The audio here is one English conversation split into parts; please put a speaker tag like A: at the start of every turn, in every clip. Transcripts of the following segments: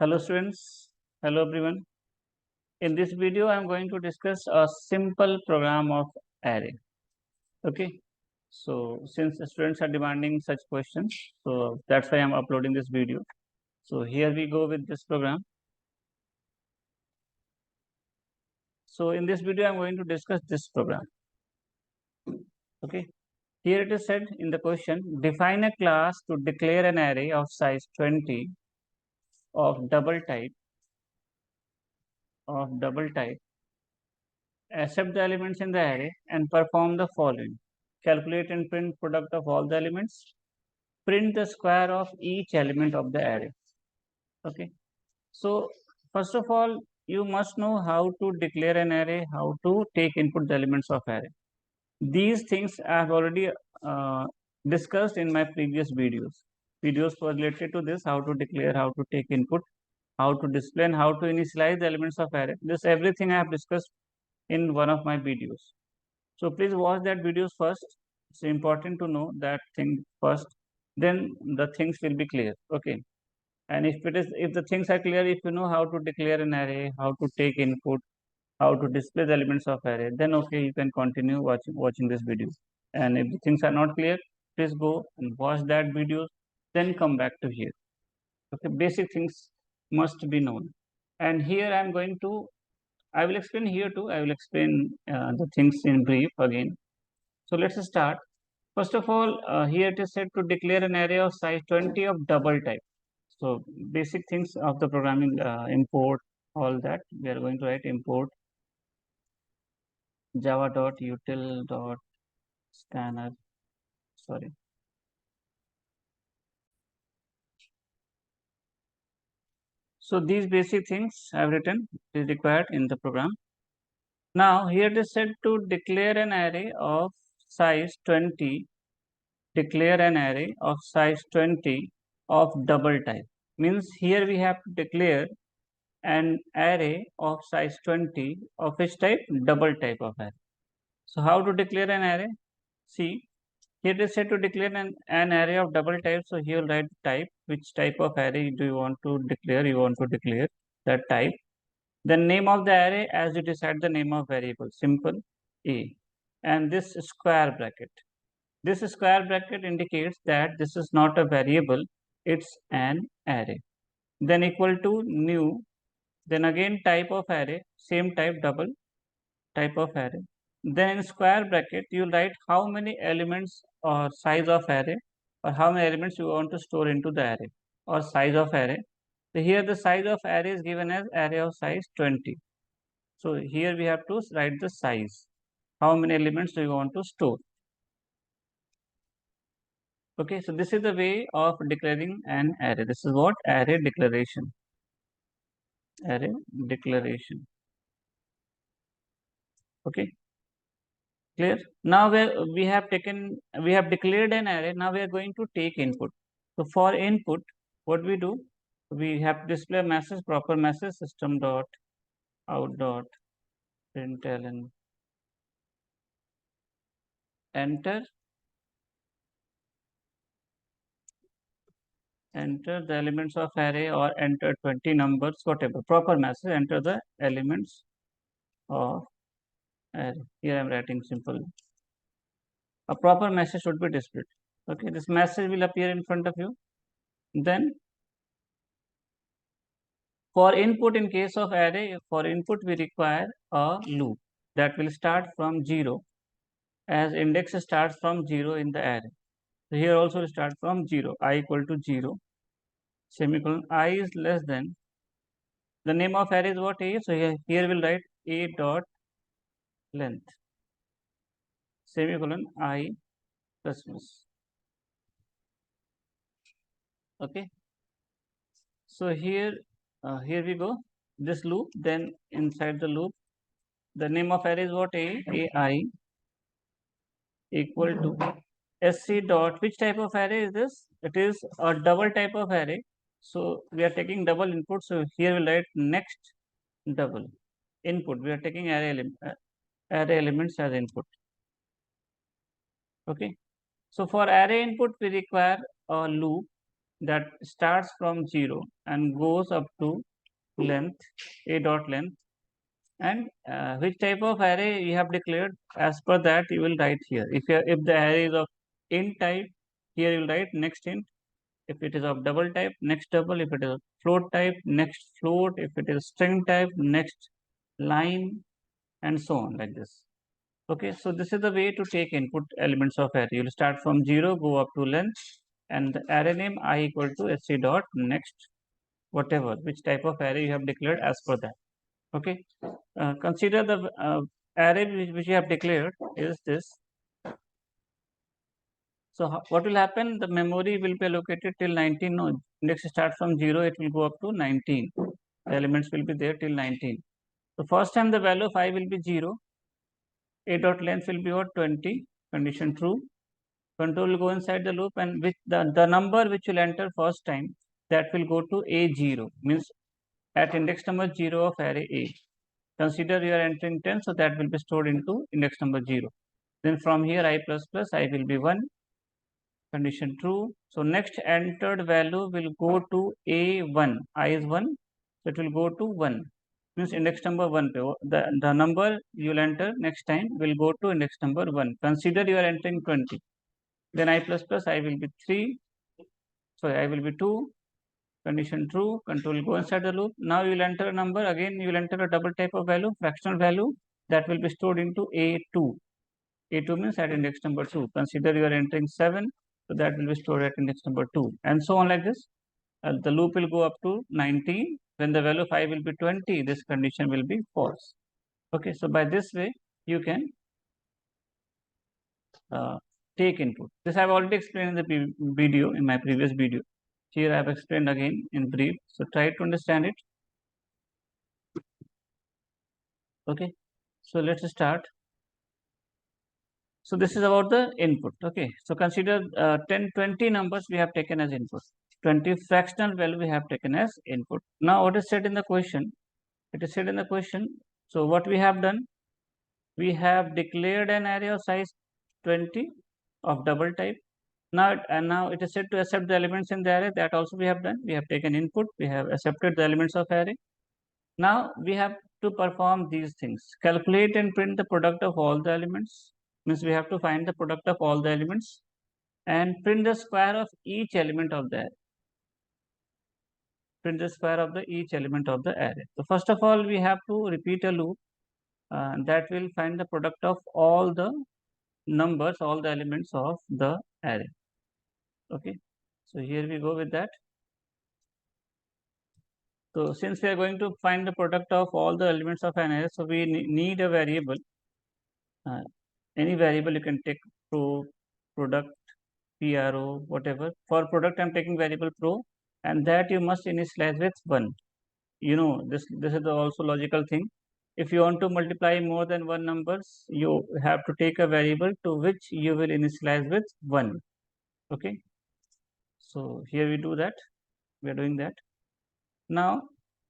A: Hello students, hello everyone. In this video, I am going to discuss a simple program of array. Okay, so since the students are demanding such questions, so that's why I am uploading this video. So here we go with this program. So in this video, I am going to discuss this program. Okay, here it is said in the question, define a class to declare an array of size 20 of double type accept the elements in the array and perform the following. Calculate and print product of all the elements. Print the square of each element of the array. Okay. So first of all, you must know how to declare an array, how to take input the elements of array. These things I have already discussed in my previous videos. Videos were related to this, how to declare, how to take input, how to display, and how to initialize the elements of array. This everything I have discussed in one of my videos. So please watch that videos first. It's important to know that thing first. Then the things will be clear. Okay. And if the things are clear, if you know how to declare an array, how to take input, how to display the elements of array, then okay, you can continue watching this video. And if the things are not clear, please go and watch that videos, then come back to here. Okay, basic things must be known. And here I will explain here too. I will explain the things in brief again. So let's start. First of all, here it is said to declare an array of size 20 of double type. So basic things of the programming, import, all that. We are going to write import java.util.scanner. Sorry. So these basic things I have written is required in the program. Now here it is said to declare an array of size 20. Declare an array of size 20 of double type. Means here we have to declare an array of size 20 of which type? Double type of array. So how to declare an array? See, here it is said to declare an array of double type. So here write type, which type of array do you want to declare? You want to declare that type. The name of the array as you decide the name of variable, simple A. And this square bracket. This square bracket indicates that this is not a variable, it's an array. Then equal to new, then again type of array, same type, double type of array. Then in square bracket, you write how many elements or size of array or how many elements you want to store into the array or size of array. So here the size of array is given as array of size 20. So here we have to write the size. How many elements do you want to store? Okay, so this is the way of declaring an array. This is what? Array declaration. Array declaration. Okay, clear? Now we have declared an array. Now we are going to take input. So for input, what we do? We have to display a message, proper message, system dot out dot println enter the elements of array or enter 20 numbers, whatever. Proper message, enter the elements of array. Here I am writing simple. A proper message should be displayed. Okay, this message will appear in front of you. Then for input, in case of array, for input we require a loop that will start from 0, as index starts from 0 in the array. So here also start from 0, I equal to 0, semicolon, I is less than, the name of array is what? A. So here we'll write a dot length, semicolon, I plus plus. Okay, so here we go, this loop. Then inside the loop, the name of array is what? AI equal to sc dot, which type of array is this? It is a double type of array. So we are taking double input. So here we'll write next double input. We are taking array elements as input. Okay. So for array input, we require a loop that starts from 0 and goes up to length, a dot length, and which type of array you have declared, as per that you will write here. If the array is of int type, here you will write next int. If it is of double type, next double. If it is of float type, next float. If it is string type, next line, and so on, like this. Okay, so this is the way to take input elements of array. You will start from 0, go up to length, and the array name I equal to sc dot next, whatever, which type of array you have declared as per that. Okay, consider the array which you have declared is this. So what will happen? The memory will be allocated till 19. No, index starts from 0, it will go up to 19. The elements will be there till 19. So first time the value of I will be 0, a dot length will be what, 20, condition true. Control will go inside the loop, and with the number which will enter first time, that will go to A0, means at index number 0 of array A. Consider you are entering 10, so that will be stored into index number 0. Then from here I plus plus, I will be 1, condition true. So next entered value will go to A1, I is 1, so it will go to 1, means index number 1. The number you will enter next time will go to index number 1. Consider you are entering 20. Then I plus plus, I will be 3, sorry, I will be 2, condition true, control will go inside the loop. Now you will enter a number, again you will enter a double type of value, fractional value, that will be stored into A2. A2 means at index number 2. Consider you are entering 7, so that will be stored at index number 2, and so on like this. The loop will go up to 19. When the value of I will be 20, this condition will be false. Okay, so by this way, you can uh, take input. This I have already explained in the video, in my previous video. Here I have explained again in brief. So try to understand it. Okay, so let's start. So this is about the input. Okay, so consider 10, 20 numbers we have taken as input. 20 fractional value we have taken as input. Now what is said in the question? It is said in the question. So what we have done? We have declared an array of size 20 of double type. Now it is said to accept the elements in the array. That also we have done. We have taken input. We have accepted the elements of array. Now we have to perform these things. Calculate and print the product of all the elements. Means we have to find the product of all the elements and print the square of each element of the array. Print the square of the each element of the array. So first of all, we have to repeat a loop that will find the product of all the numbers, all the elements of the array. Okay, so here we go with that. So since we are going to find the product of all the elements of an array, so we need a variable. Any variable you can take, pro, product, pro, whatever. For product, I'm taking variable pro, and that you must initialize with 1. You know, this is the also logical thing. If you want to multiply more than one numbers, you have to take a variable to which you will initialize with 1. Okay, so here we do that. We are doing that. Now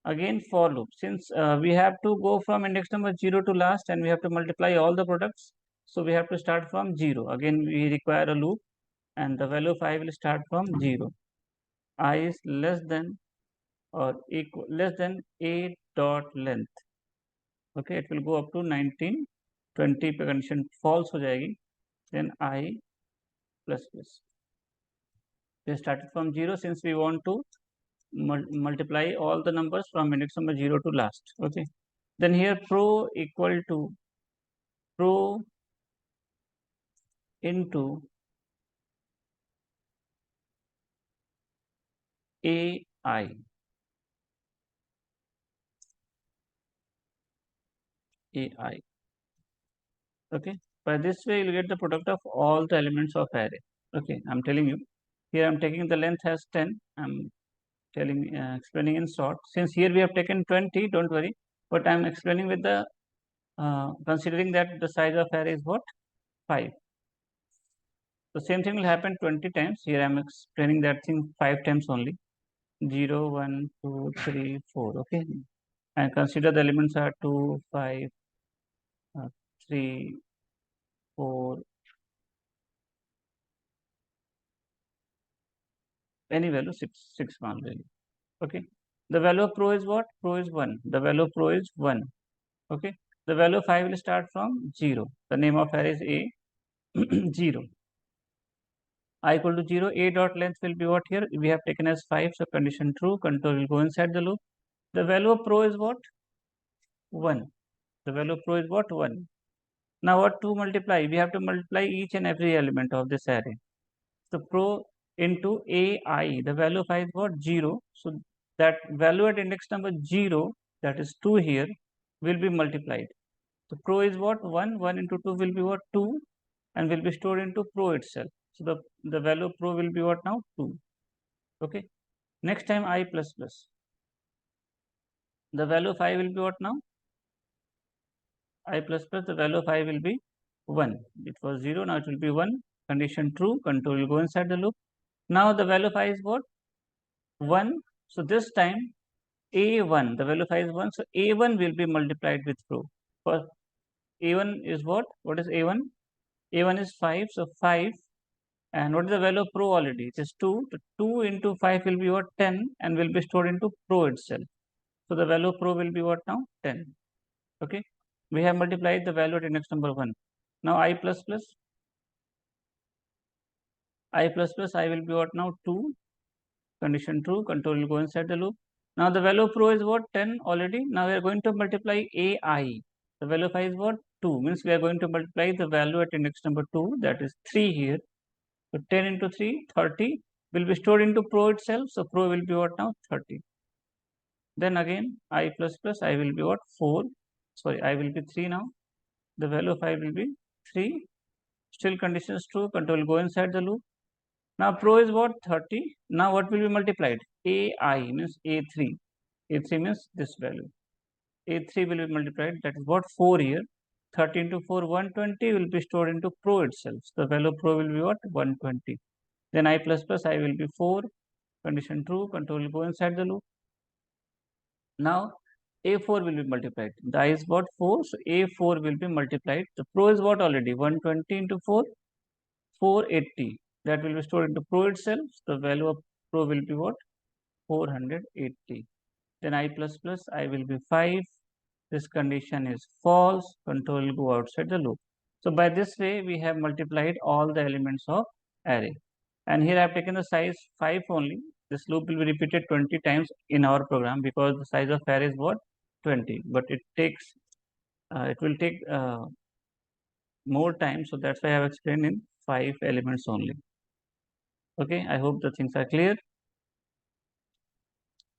A: again for loop, since we have to go from index number 0 to last, and we have to multiply all the products, so we have to start from 0. Again we require a loop, and the value of I will start from 0. I is less than or equal less than a dot length. Okay, it will go up to 19. 20 पे condition false हो जाएगी. Then I plus plus. We started from 0 since we want to multiply all the numbers from index number 0 to last. Okay, then here pro equal to pro into AI. AI. Okay, by this way you'll get the product of all the elements of array. Okay, I'm telling you, here I'm taking the length as 10. I'm telling explaining in short. Since here we have taken 20, don't worry, but I'm explaining with the considering that the size of array is what, 5. The same thing will happen 20 times. Here I'm explaining that thing 5 times only. 0, 1, 2, 3, 4. Okay, and consider the elements are 2, 5, 3, 4, any value, 6 1 value. Okay. The value of pro is what? Pro is 1. The value of pro is 1. Okay. The value of 5 will start from 0. The name of array is a 0. I equal to 0. A dot length will be what here? We have taken as 5. So condition true. Control will go inside the loop. The value of pro is what? 1. The value of pro is what? 1. Now what to multiply? We have to multiply each and every element of this array. So pro into ai, the value of I is what? 0. So that value at index number 0, that is 2 here, will be multiplied. So pro is what? 1. 1 into 2 will be what? 2, and will be stored into pro itself. So the value of pro will be what now? 2. Okay. Next time I plus plus. The value of I will be what now? I plus plus, the value of I will be 1. It was 0, now it will be 1. Condition true, control will go inside the loop. Now the value of I is what? 1. So this time A1, the value of I is 1. So A1 will be multiplied with pro. For A1 is what? What is A1? A1 is 5. So 5. And what is the value of pro already? It is 2. So 2 into 5 will be what? 10, and will be stored into pro itself. So the value of pro will be what now? 10. Okay. We have multiplied the value at index number 1. Now I plus plus. I plus plus, I will be what now? 2. Condition true. Control will go inside the loop. Now the value of pro is what? 10 already. Now we are going to multiply ai. The value of I is what? 2. Means we are going to multiply the value at index number 2. That is 3 here. So 10 into 3, 30 will be stored into pro itself. So pro will be what now? 30. Then again I plus plus, I will be what? 4. Sorry, I will be 3 now. The value of I will be 3. Still condition is true. Control go inside the loop. Now pro is what? 30. Now what will be multiplied? ai means a3. A3 means this value. A3 will be multiplied. That is what? 4 here. 30 into 4, 120 will be stored into pro itself. So the value of pro will be what? 120. Then I plus plus, I will be 4. Condition true. Control will go inside the loop. Now A4 will be multiplied. The I is what? 4. So A4 will be multiplied. The pro is what already? 120 into 4, 480. That will be stored into pro itself. So the value of pro will be what? 480. Then I plus plus, I will be 5. This condition is false. Control will go outside the loop. So by this way, we have multiplied all the elements of array. And here I have taken the size 5 only. This loop will be repeated 20 times in our program because the size of array is what? 20. But it will take more time. So that's why I have explained in 5 elements only. Okay, I hope the things are clear.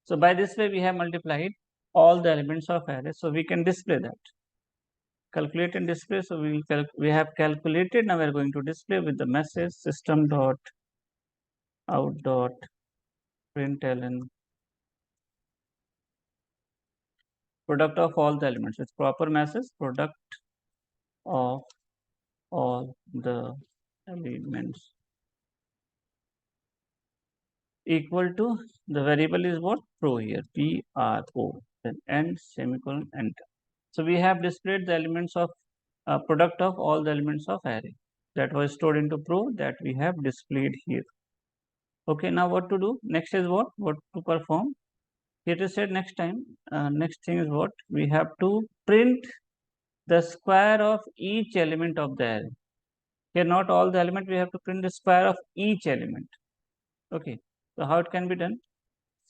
A: So by this way, we have multiplied all the elements of array. So we can display that. Calculate and display. So we have calculated. Now we are going to display with the message system dot out dot println product of all the elements. It's proper message product of all the elements equal to the variable is what? Pro here. Pro. Then end semicolon enter. So we have displayed the elements of product of all the elements of array that was stored into pro that we have displayed here. Okay, now what to do? Next is what? What to perform? It is said next time. Next thing is what? We have to print the square of each element of the array. Here not all the element, we have to print the square of each element. Okay, so how it can be done?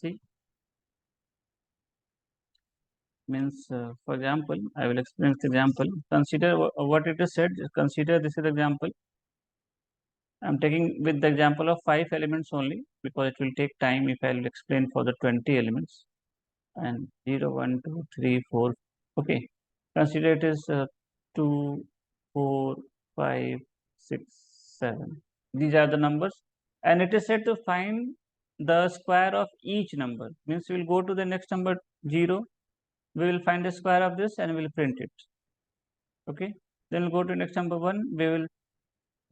A: See, means for example, I will explain this example. Consider what it is said. Consider this is example. I'm taking with the example of 5 elements only because it will take time if I will explain for the 20 elements. And 0, 1, 2, 3, 4. Okay, consider it is 2, 4, 5, 6, 7. These are the numbers, and it is said to find the square of each number. Means we will go to the next number 0. We will find the square of this and we will print it. Okay, then we'll go to next number 1. We will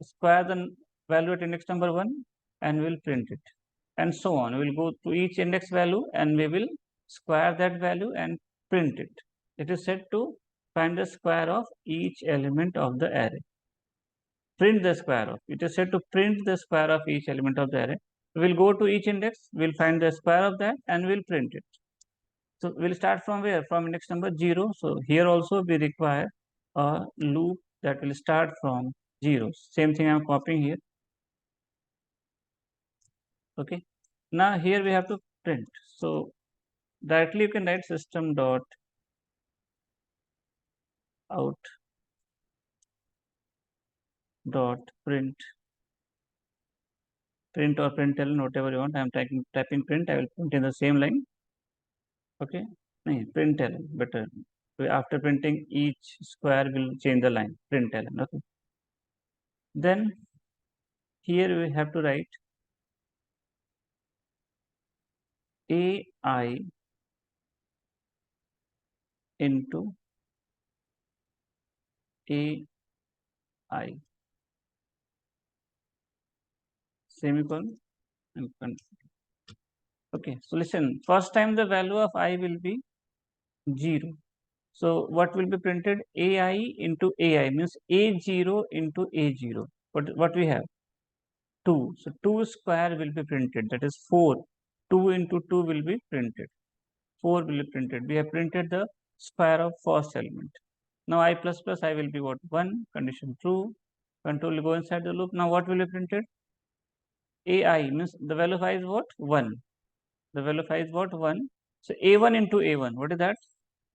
A: square the value at index number 1 and we will print it, and so on. We will go to each index value and we will square that value and print it. It is said to find the square of each element of the array. Print the square of. It is said to print the square of each element of the array. We'll go to each index, we'll find the square of that and we'll print it. So we'll start from where? From index number 0. So here also we require a loop that will start from 0. Same thing I'm copying here. Okay. Now here we have to print. So directly you can write system dot out dot print or println, whatever you want. I'm typing print. I will print in the same line. Okay. Println better. After printing, each square will change the line. Println. Okay. Then here we have to write AI into AI semicolon and okay. So listen, first time the value of I will be 0. So what will be printed? AI into AI means A0 into A0. What we have? 2. So 2 square will be printed. That is 4. 2 into 2 will be printed. 4 will be printed. We have printed the square of first element. Now I plus plus I will be what? 1. Condition true. Control will go inside the loop. Now what will be printed? AI means the value of I is what? 1. The value of I is what? 1. So A1 into A1. What is that?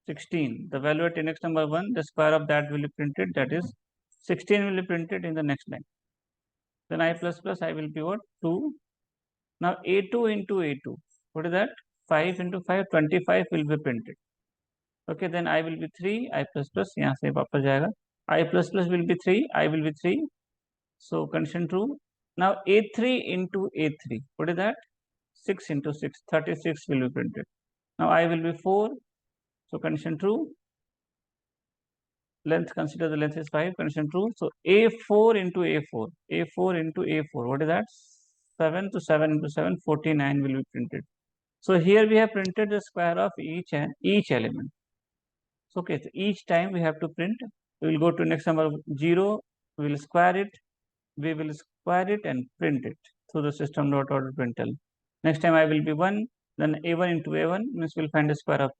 A: 16. The value at index number 1, the square of that will be printed. That is 16 will be printed in the next line. Then I plus plus I will be what? 2. Now A2 into A2. What is that? 5 into 5, 25 will be printed. Okay, then I will be 3. I plus plus यहाँ से वापस जाएगा. I plus plus will be 3. I will be 3. So condition true. Now A3 into A3. What is that? 6 into 6. 36 will be printed. Now I will be 4. So condition true. Length, consider the length is 5. Condition true. So A4 into A4. A4 into A4. What is that? 7 to 7 into 7. 49 will be printed. So here we have printed the square of each element. So, okay, so each time we have to print. We will go to next number 0. We will square it. We will square it and print it through the system dot order println. Next time I will be 1. Then A1 into A1 means we'll find the square of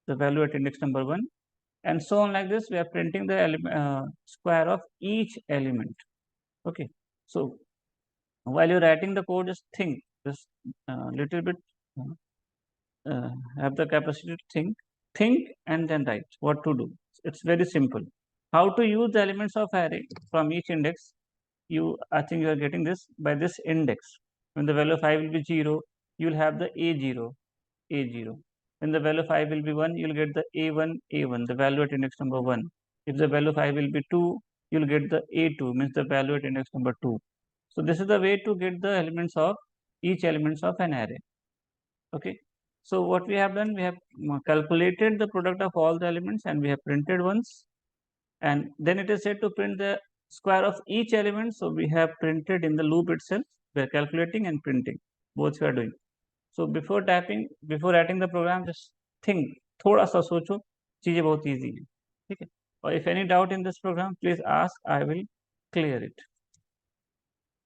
A: the value at index number 1. And so on like this, we are printing the square of each element. Okay. So while you're writing the code, just think, just little bit, have the capacity to think and then write what to do. It's very simple. How to use the elements of array from each index? I think you are getting this by this index. When the value of I will be 0, you will have the A0. When the value of I will be 1, you will get the A1, the value at index number 1. If the value of I will be 2, you will get the A2, means the value at index number 2. So this is the way to get the elements of each elements of an array. Okay. So what we have done, we have calculated the product of all the elements and we have printed once. And then it is said to print the square of each element. So we have printed in the loop itself. We are calculating and printing. Both we are doing. So before writing the program, just think, थोड़ा सा सोचो, चीजें बहुत easy हैं, ठीक है? Or if any doubt in this program, please ask, I will clear it.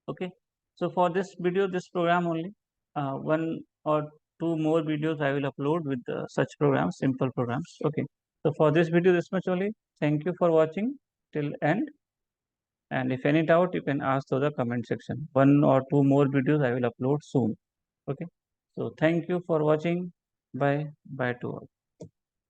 A: Okay. So for this video, this program only, one or two more videos I will upload with such programs, simple programs. Okay. So for this video, this much only. Thank you for watching till end. And if any doubt, you can ask to the comment section. One or two more videos I will upload soon. Okay. So thank you for watching. Bye. Bye to all.